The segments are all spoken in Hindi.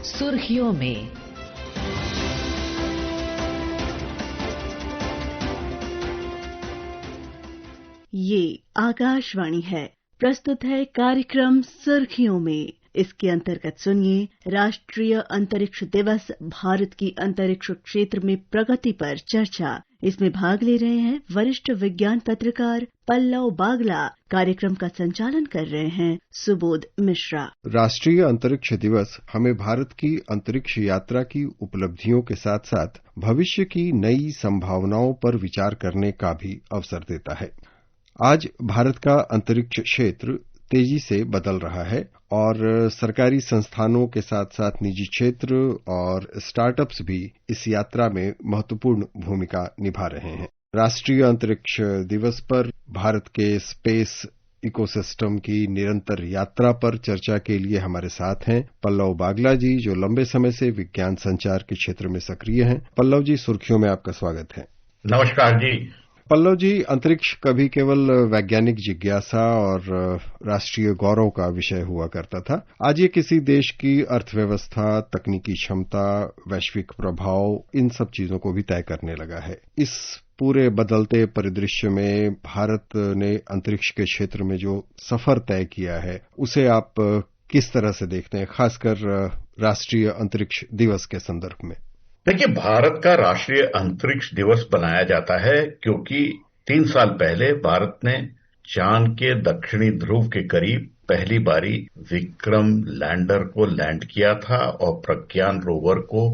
सुर्खियों में। ये आकाशवाणी है। प्रस्तुत है कार्यक्रम सुर्खियों में। इसके अंतर्गत सुनिए राष्ट्रीय अंतरिक्ष दिवस, भारत की अंतरिक्ष क्षेत्र में प्रगति पर चर्चा। इसमें भाग ले रहे हैं वरिष्ठ विज्ञान पत्रकार पल्लव बागला। कार्यक्रम का संचालन कर रहे हैं सुबोध मिश्रा। राष्ट्रीय अंतरिक्ष दिवस हमें भारत की अंतरिक्ष यात्रा की उपलब्धियों के साथ साथ भविष्य की नई संभावनाओं पर विचार करने का भी अवसर देता है। आज भारत का अंतरिक्ष क्षेत्र तेजी से बदल रहा है और सरकारी संस्थानों के साथ साथ निजी क्षेत्र और स्टार्टअप्स भी इस यात्रा में महत्वपूर्ण भूमिका निभा रहे हैं। राष्ट्रीय अंतरिक्ष दिवस पर भारत के स्पेस इकोसिस्टम की निरंतर यात्रा पर चर्चा के लिए हमारे साथ हैं पल्लव बागला जी, जो लंबे समय से विज्ञान संचार के क्षेत्र में सक्रिय हैं। पल्लव जी, सुर्खियों में आपका स्वागत है। नमस्कार जी। पल्लव जी, अंतरिक्ष कभी केवल वैज्ञानिक जिज्ञासा और राष्ट्रीय गौरव का विषय हुआ करता था। आज ये किसी देश की अर्थव्यवस्था, तकनीकी क्षमता, वैश्विक प्रभाव, इन सब चीजों को भी तय करने लगा है। इस पूरे बदलते परिदृश्य में भारत ने अंतरिक्ष के क्षेत्र में जो सफर तय किया है, उसे आप किस तरह से देखते हैं, खासकर राष्ट्रीय अंतरिक्ष दिवस के संदर्भ में? देखिए, भारत का राष्ट्रीय अंतरिक्ष दिवस बनाया जाता है क्योंकि 3 साल पहले भारत ने चांद के दक्षिणी ध्रुव के करीब पहली बारी विक्रम लैंडर को लैंड किया था और प्रज्ञान रोवर को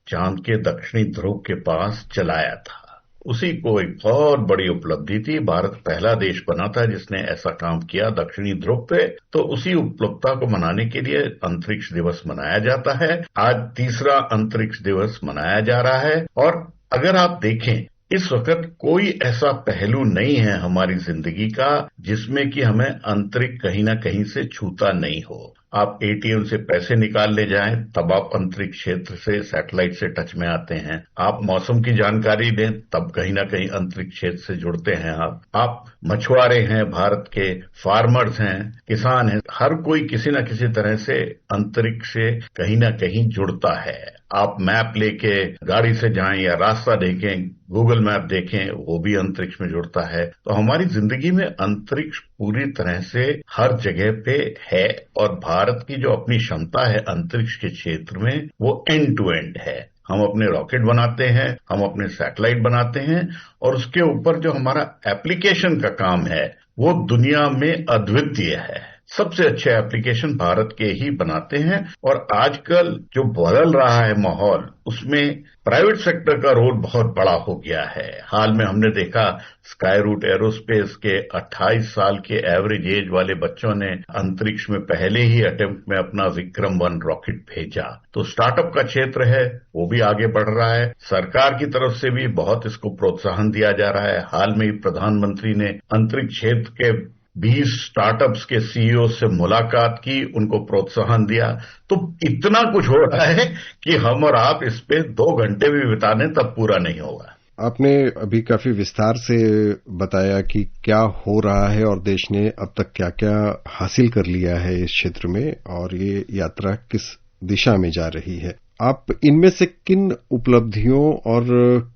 चांद के दक्षिणी ध्रुव के पास चलाया था। उसी को एक बहुत बड़ी उपलब्धि थी। भारत पहला देश बना था जिसने ऐसा काम किया दक्षिणी ध्रुव पे। तो उसी उपलब्धता को मनाने के लिए अंतरिक्ष दिवस मनाया जाता है। आज तीसरा अंतरिक्ष दिवस मनाया जा रहा है और अगर आप देखें, इस वक्त कोई ऐसा पहलू नहीं है हमारी जिंदगी का जिसमें कि हमें अंतरिक्ष कहीं ना कहीं से छूता नहीं हो। आप एटीएम से पैसे निकाल ले जाएं, तब आप अंतरिक्ष क्षेत्र से, सैटेलाइट से टच में आते हैं। आप मौसम की जानकारी दें, तब कहीं ना कहीं अंतरिक्ष क्षेत्र से जुड़ते हैं। आप मछुआरे हैं, भारत के फार्मर्स हैं, किसान हैं, हर कोई किसी न किसी तरह से अंतरिक्ष से कहीं ना कहीं जुड़ता है। आप मैप लेके गाड़ी से जाएं या रास्ता देखें, गूगल मैप देखें, वो भी अंतरिक्ष में जुड़ता है। तो हमारी जिंदगी में अंतरिक्ष पूरी तरह से हर जगह पे है और भारत की जो अपनी क्षमता है अंतरिक्ष के क्षेत्र में, वो एंड टू एंड है। हम अपने रॉकेट बनाते हैं, हम अपने सैटेलाइट बनाते हैं और उसके ऊपर जो हमारा एप्लीकेशन का काम है वो दुनिया में अद्वितीय है। सबसे अच्छे एप्लीकेशन भारत के ही बनाते हैं और आजकल जो बदल रहा है माहौल, उसमें प्राइवेट सेक्टर का रोल बहुत बड़ा हो गया है। हाल में हमने देखा स्काई रूट एरोस्पेस के 28 साल के एवरेज एज वाले बच्चों ने अंतरिक्ष में पहले ही अटेम्प्ट में अपना विक्रम 1 रॉकेट भेजा। तो स्टार्टअप का क्षेत्र है, वो भी आगे बढ़ रहा है। सरकार की तरफ से भी बहुत इसको प्रोत्साहन दिया जा रहा है। हाल में ही प्रधानमंत्री ने अंतरिक्ष क्षेत्र के 20 स्टार्टअप्स के सीईओ से मुलाकात की, उनको प्रोत्साहन दिया। तो इतना कुछ हो रहा है कि हम और आप इस पे 2 घंटे भी बिता दें तब पूरा नहीं होगा। आपने अभी काफी विस्तार से बताया कि क्या हो रहा है और देश ने अब तक क्या क्या हासिल कर लिया है इस क्षेत्र में और ये यात्रा किस दिशा में जा रही है। आप इनमें से किन उपलब्धियों और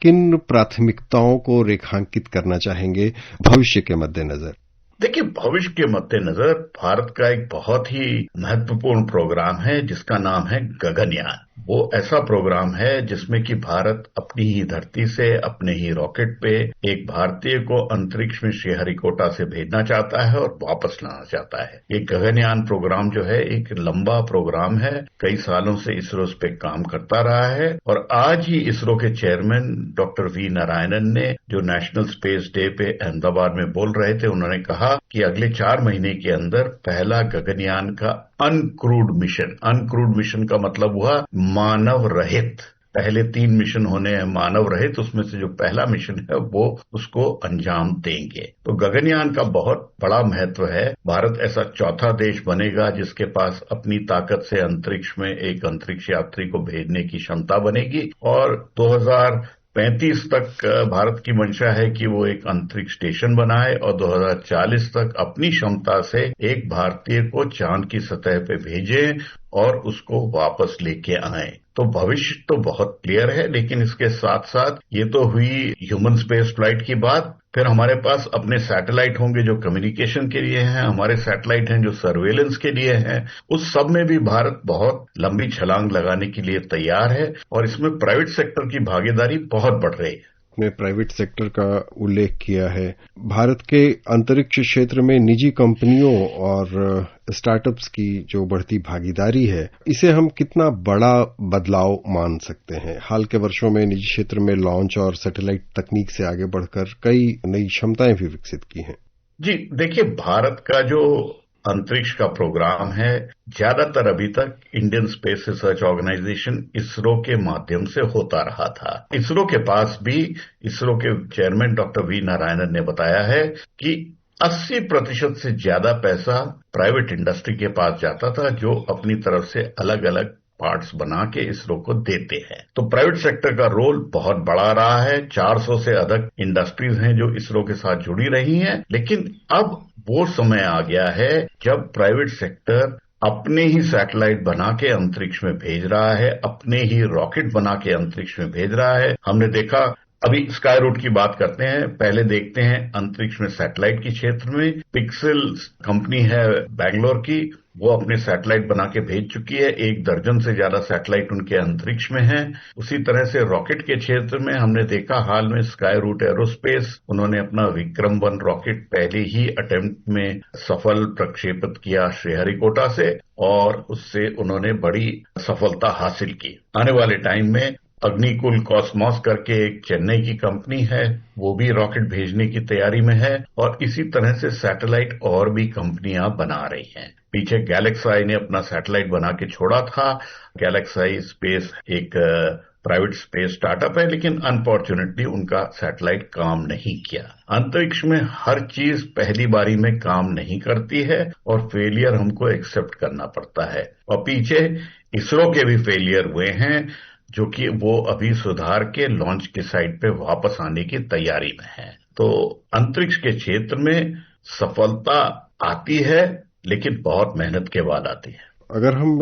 किन प्राथमिकताओं को रेखांकित करना चाहेंगे भविष्य के मद्देनजर? देखिए, भविष्य के मद्देनजर भारत का एक बहुत ही महत्वपूर्ण प्रोग्राम है जिसका नाम है गगनयान। वो ऐसा प्रोग्राम है जिसमें कि भारत अपनी ही धरती से, अपने ही रॉकेट पे एक भारतीय को अंतरिक्ष में श्रीहरिकोटा से भेजना चाहता है और वापस लाना चाहता है। ये गगनयान प्रोग्राम जो है एक लंबा प्रोग्राम है। कई सालों से इसरो इस पे काम करता रहा है और आज ही इसरो के चेयरमैन डॉक्टर वी नारायणन ने जो नेशनल स्पेस डे पे अहमदाबाद में बोल रहे थे, उन्होंने कहा कि अगले 4 महीने के अंदर पहला गगनयान का अनक्रूड मिशन का मतलब हुआ मानव रहित। पहले 3 मिशन होने हैं मानव रहित, उसमें से जो पहला मिशन है वो उसको अंजाम देंगे। तो गगनयान का बहुत बड़ा महत्व है। भारत ऐसा चौथा देश बनेगा जिसके पास अपनी ताकत से अंतरिक्ष में एक अंतरिक्ष यात्री को भेजने की क्षमता बनेगी और 2035 तक भारत की मंशा है कि वो एक अंतरिक्ष स्टेशन बनाए और 2040 तक अपनी क्षमता से एक भारतीय को चांद की सतह पे भेजे और उसको वापस लेके आए। तो भविष्य तो बहुत क्लियर है, लेकिन इसके साथ साथ ये तो हुई ह्यूमन स्पेस फ्लाइट की बात। फिर हमारे पास अपने सैटेलाइट होंगे जो कम्युनिकेशन के लिए हैं, हमारे सैटेलाइट हैं जो सर्वेलेंस के लिए हैं। उस सब में भी भारत बहुत लंबी छलांग लगाने के लिए तैयार है और इसमें प्राइवेट सेक्टर की भागीदारी बहुत बढ़ रही है। ने प्राइवेट सेक्टर का उल्लेख किया है। भारत के अंतरिक्ष क्षेत्र में निजी कंपनियों और स्टार्टअप्स की जो बढ़ती भागीदारी है, इसे हम कितना बड़ा बदलाव मान सकते हैं? हाल के वर्षों में निजी क्षेत्र में लॉन्च और सैटेलाइट तकनीक से आगे बढ़कर कई नई क्षमताएं भी विकसित की हैं। जी देखिए, भारत का जो अंतरिक्ष का प्रोग्राम है ज्यादातर अभी तक Indian Space Research Organisation ISRO के माध्यम से होता रहा था। इसरो के पास भी इसरो के चेयरमैन डॉक्टर वी नारायणन ने बताया है कि 80% से ज्यादा पैसा प्राइवेट इंडस्ट्री के पास जाता था, जो अपनी तरफ से अलग अलग पार्ट्स बना के इसरो को देते हैं। तो प्राइवेट सेक्टर का रोल बहुत बड़ा रहा है। 400 से अधिक इंडस्ट्रीज हैं जो इसरो के साथ जुड़ी रही हैं, लेकिन अब वो समय आ गया है जब प्राइवेट सेक्टर अपने ही सैटेलाइट बना के अंतरिक्ष में भेज रहा है, अपने ही रॉकेट बना के अंतरिक्ष में भेज रहा है। हमने देखा, अभी स्काई रूट की बात करते हैं, पहले देखते हैं अंतरिक्ष में सैटेलाइट के क्षेत्र में। पिक्सेल कंपनी है बैंगलोर की, वो अपने सैटेलाइट बना के भेज चुकी है। 1 दर्जन से ज्यादा सैटेलाइट उनके अंतरिक्ष में है। उसी तरह से रॉकेट के क्षेत्र में हमने देखा हाल में स्काई रूट एरोस्पेस, उन्होंने अपना विक्रम-1 रॉकेट पहले ही अटेम्प्ट में सफल प्रक्षेपित किया श्रीहरिकोटा से, और उससे उन्होंने बड़ी सफलता हासिल की। आने वाले टाइम में अग्निकुल कॉस्मॉस करके एक चेन्नई की कंपनी है, वो भी रॉकेट भेजने की तैयारी में है, और इसी तरह से सैटेलाइट और भी कंपनियां बना रही हैं। पीछे गैलेक्साई ने अपना सैटेलाइट बना के छोड़ा था। गैलेक्साई स्पेस एक प्राइवेट स्पेस स्टार्टअप है, लेकिन अनफॉर्चुनेटली उनका सैटेलाइट काम नहीं किया। अंतरिक्ष में हर चीज पहली बारी में काम नहीं करती है और फेलियर हमको एक्सेप्ट करना पड़ता है, और पीछे इसरो के भी फेलियर हुए हैं, जो कि वो अभी सुधार के लॉन्च के साइट पे वापस आने की तैयारी में है। तो अंतरिक्ष के क्षेत्र में सफलता आती है, लेकिन बहुत मेहनत के बाद आती है। अगर हम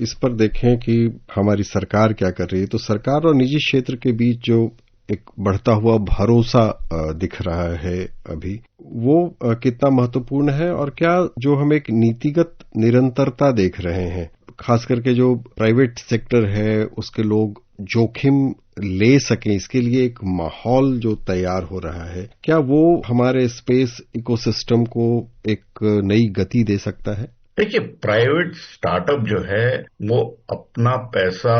इस पर देखें कि हमारी सरकार क्या कर रही है, तो सरकार और निजी क्षेत्र के बीच जो एक बढ़ता हुआ भरोसा दिख रहा है अभी, वो कितना महत्वपूर्ण है, और क्या जो हम एक नीतिगत निरंतरता देख रहे हैं, खास करके जो प्राइवेट सेक्टर है उसके लोग जोखिम ले सकें, इसके लिए एक माहौल जो तैयार हो रहा है, क्या वो हमारे स्पेस इकोसिस्टम को एक नई गति दे सकता है? देखिए, प्राइवेट स्टार्टअप जो है वो अपना पैसा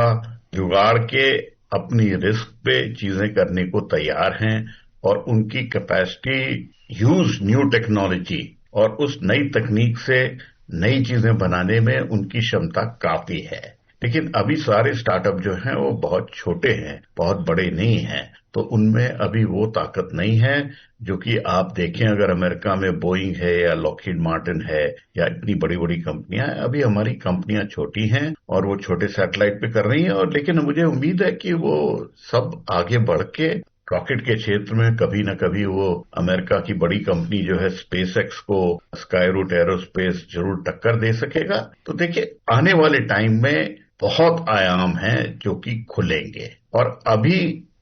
जुगाड़ के अपनी रिस्क पे चीजें करने को तैयार हैं, और उनकी कैपेसिटी यूज न्यू टेक्नोलॉजी और उस नई तकनीक से नई चीजें बनाने में उनकी क्षमता काफी है। लेकिन अभी सारे स्टार्टअप जो हैं वो बहुत छोटे हैं, बहुत बड़े नहीं हैं, तो उनमें अभी वो ताकत नहीं है जो कि आप देखें, अगर अमेरिका में बोइंग है या लॉकहीड मार्टिन है या इतनी बड़ी बड़ी कंपनियां हैं, अभी हमारी कंपनियां छोटी हैं और वो छोटे सैटेलाइट पे कर रही हैं। और लेकिन मुझे उम्मीद है कि वो सब आगे बढ़ के रॉकेट के क्षेत्र में कभी न कभी वो अमेरिका की बड़ी कंपनी जो है स्पेस एक्स को स्काई रूट एरोस्पेस जरूर टक्कर दे सकेगा। तो देखिए, आने वाले टाइम में बहुत आयाम हैं जो कि खुलेंगे, और अभी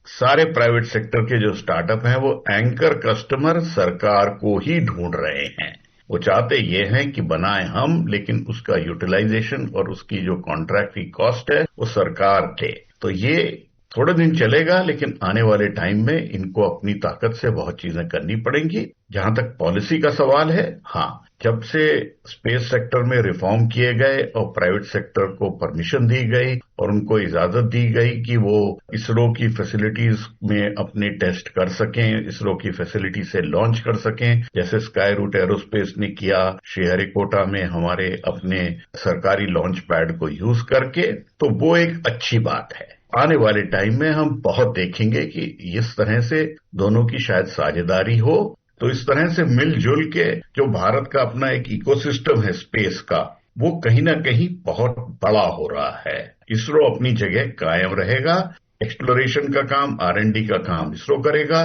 सारे प्राइवेट सेक्टर के जो स्टार्टअप हैं वो एंकर कस्टमर सरकार को ही ढूंढ रहे हैं। वो चाहते ये हैं कि बनाए हम, लेकिन उसका यूटिलाइजेशन और उसकी जो कॉन्ट्रैक्ट की कॉस्ट है वो सरकार दे। तो ये थोड़े दिन चलेगा, लेकिन आने वाले टाइम में इनको अपनी ताकत से बहुत चीजें करनी पड़ेंगी। जहां तक पॉलिसी का सवाल है, हाँ, जब से स्पेस सेक्टर में रिफॉर्म किए गए और प्राइवेट सेक्टर को परमिशन दी गई और उनको इजाजत दी गई कि वो इसरो की फैसिलिटीज में अपने टेस्ट कर सकें, इसरो की फैसिलिटी से लॉन्च कर सकें, जैसे स्काई रूट एरोस्पेस ने किया श्रीहरिकोटा में हमारे अपने सरकारी लॉन्च पैड को यूज करके, तो वो एक अच्छी बात है। आने वाले टाइम में हम बहुत देखेंगे कि इस तरह से दोनों की शायद साझेदारी हो, तो इस तरह से मिलजुल के जो भारत का अपना एक इकोसिस्टम है स्पेस का, वो कहीं ना कहीं बहुत बड़ा हो रहा है। इसरो अपनी जगह कायम रहेगा, एक्सप्लोरेशन का काम, R&D का काम इसरो करेगा,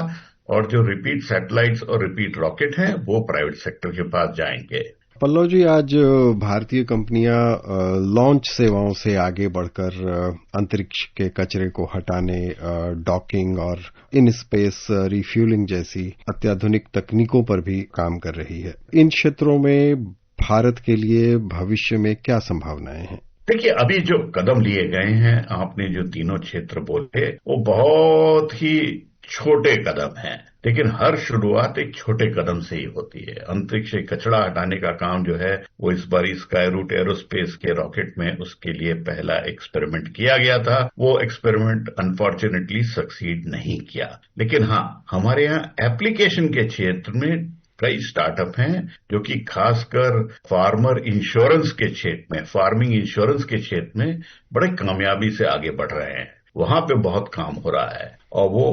और जो रिपीट सैटेलाइट्स और रिपीट रॉकेट हैं वो प्राइवेट सेक्टर के पास जाएंगे। पल्लव जी, आज भारतीय कंपनियां लॉन्च सेवाओं से आगे बढ़कर अंतरिक्ष के कचरे को हटाने, डॉकिंग और इन स्पेस रिफ्यूलिंग जैसी अत्याधुनिक तकनीकों पर भी काम कर रही है। इन क्षेत्रों में भारत के लिए भविष्य में क्या संभावनाएं हैं? देखिए, अभी जो कदम लिए गए हैं, आपने जो तीनों क्षेत्र बोले, वो बहुत ही छोटे कदम हैं, लेकिन हर शुरुआत एक छोटे कदम से ही होती है। अंतरिक्ष से कचरा हटाने का काम जो है वो इस बार स्काई रूट एरोस्पेस के रॉकेट में उसके लिए पहला एक्सपेरिमेंट किया गया था। वो एक्सपेरिमेंट अनफॉर्चुनेटली सक्सीड नहीं किया, लेकिन हाँ, हमारे यहाँ एप्लीकेशन के क्षेत्र में कई स्टार्टअप हैं जो कि खासकर फार्मर इंश्योरेंस के क्षेत्र में, फार्मिंग इंश्योरेंस के क्षेत्र में बड़े कामयाबी से आगे बढ़ रहे हैं। वहां पे बहुत काम हो रहा है और वो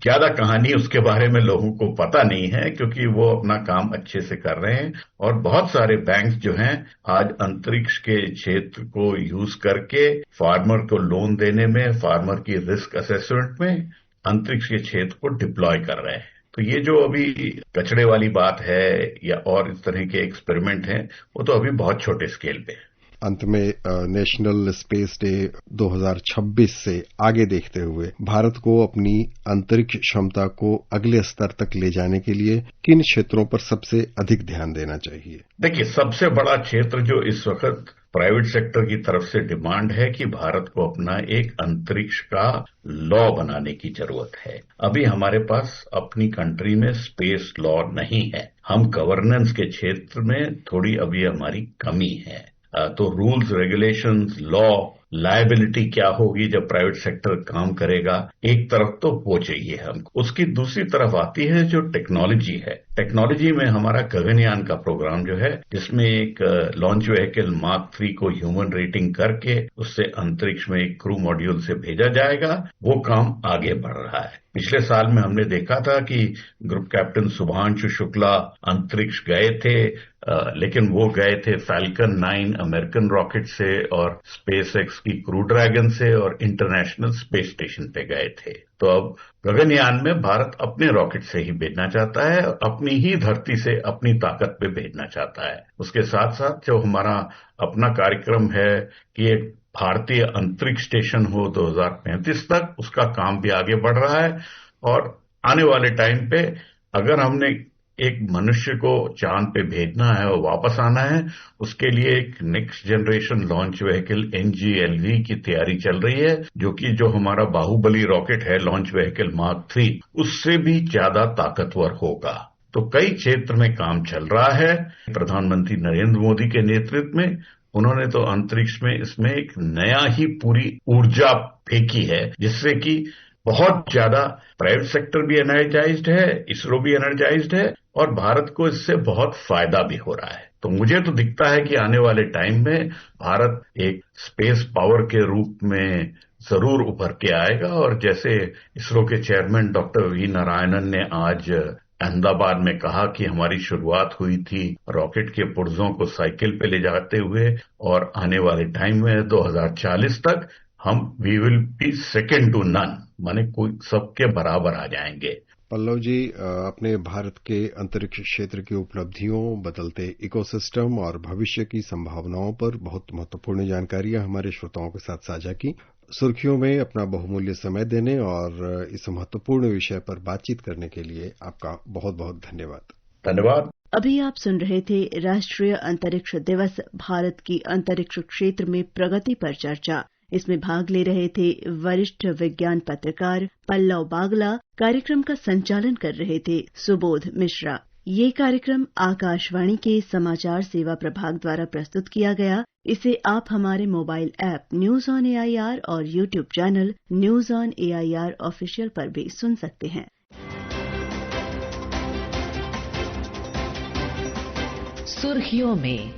ज्यादा कहानी उसके बारे में लोगों को पता नहीं है, क्योंकि वो अपना काम अच्छे से कर रहे हैं। और बहुत सारे बैंक्स जो हैं आज अंतरिक्ष के क्षेत्र को यूज करके फार्मर को लोन देने में, फार्मर की रिस्क असेसमेंट में अंतरिक्ष के क्षेत्र को डिप्लॉय कर रहे हैं। तो ये जो अभी कचरे वाली बात है या और इस तरह के एक्सपेरिमेंट हैं, वो तो अभी बहुत छोटे स्केल पे है। अंत में नेशनल स्पेस डे 2026 से आगे देखते हुए भारत को अपनी अंतरिक्ष क्षमता को अगले स्तर तक ले जाने के लिए किन क्षेत्रों पर सबसे अधिक ध्यान देना चाहिए? देखिए, सबसे बड़ा क्षेत्र जो इस वक्त प्राइवेट सेक्टर की तरफ से डिमांड है कि भारत को अपना एक अंतरिक्ष का लॉ बनाने की जरूरत है। अभी हमारे पास अपनी कंट्री में स्पेस लॉ नहीं है। हम गवर्नेंस के क्षेत्र में थोड़ी अभी हमारी कमी है। तो रूल्स, रेगुलेशंस, लॉ, लायबिलिटी क्या होगी जब प्राइवेट सेक्टर काम करेगा, एक तरफ तो वो चाहिए हमको। उसकी दूसरी तरफ आती है जो टेक्नोलॉजी है। टेक्नोलॉजी में हमारा गगनयान का प्रोग्राम जो है, जिसमें एक लॉन्च व्हीकल मार्क 3 को ह्यूमन रेटिंग करके उससे अंतरिक्ष में एक क्रू मॉड्यूल से भेजा जाएगा, वो काम आगे बढ़ रहा है। पिछले साल में हमने देखा था कि ग्रुप कैप्टन शुभांशु शुक्ला अंतरिक्ष गए थे, लेकिन वो गए थे फैल्कन 9 अमेरिकन रॉकेट से और स्पेसएक्स की क्रू ड्रैगन से और इंटरनेशनल स्पेस स्टेशन पे गए थे। तो अब गगनयान में भारत अपने रॉकेट से ही भेजना चाहता है और अपनी ही धरती से अपनी ताकत पे भेजना चाहता है। उसके साथ साथ जो हमारा अपना कार्यक्रम है कि एक भारतीय अंतरिक्ष स्टेशन हो 2035 तक, उसका काम भी आगे बढ़ रहा है। और आने वाले टाइम पे अगर हमने एक मनुष्य को चांद पे भेजना है और वापस आना है, उसके लिए एक next generation launch vehicle NGLV की तैयारी चल रही है, जो हमारा बाहुबली रॉकेट है लॉन्च व्हीकल मार्क 3, उससे भी ज्यादा ताकतवर होगा। तो कई क्षेत्र में काम चल रहा है। प्रधानमंत्री नरेंद्र मोदी के नेतृत्व में उन्होंने तो अंतरिक्ष में इसमें एक नया ही पूरी ऊर्जा फेंकी है, जिससे कि बहुत ज्यादा प्राइवेट सेक्टर भी एनर्जाइज्ड है, इसरो भी एनर्जाइज्ड है और भारत को इससे बहुत फायदा भी हो रहा है। तो मुझे तो दिखता है कि आने वाले टाइम में भारत एक स्पेस पावर के रूप में जरूर उभर के आएगा। और जैसे इसरो के चेयरमैन डॉक्टर वी नारायणन ने आज अहमदाबाद में कहा कि हमारी शुरुआत हुई थी रॉकेट के पुर्जों को साइकिल पे ले जाते हुए, और आने वाले टाइम में 2040 तक हम we will be second to none, माने कोई सबके बराबर आ जाएंगे। पल्लव जी, अपने भारत के अंतरिक्ष क्षेत्र की उपलब्धियों, बदलते इकोसिस्टम और भविष्य की संभावनाओं पर बहुत महत्वपूर्ण जानकारियां हमारे श्रोताओं के साथ साझा की। सुर्खियों में अपना बहुमूल्य समय देने और इस महत्वपूर्ण विषय पर बातचीत करने के लिए आपका बहुत बहुत धन्यवाद। धन्यवाद। अभी आप सुन रहे थे राष्ट्रीय अंतरिक्ष दिवस, भारत की अंतरिक्ष क्षेत्र में प्रगति पर चर्चा। इसमें भाग ले रहे थे वरिष्ठ विज्ञान पत्रकार पल्लव बागला। कार्यक्रम का संचालन कर रहे थे सुबोध मिश्रा। ये कार्यक्रम आकाशवाणी के समाचार सेवा प्रभाग द्वारा प्रस्तुत किया गया। इसे आप हमारे mobile app news on AIR और YouTube channel news on AIR official पर भी सुन सकते हैं। सुर्खियों में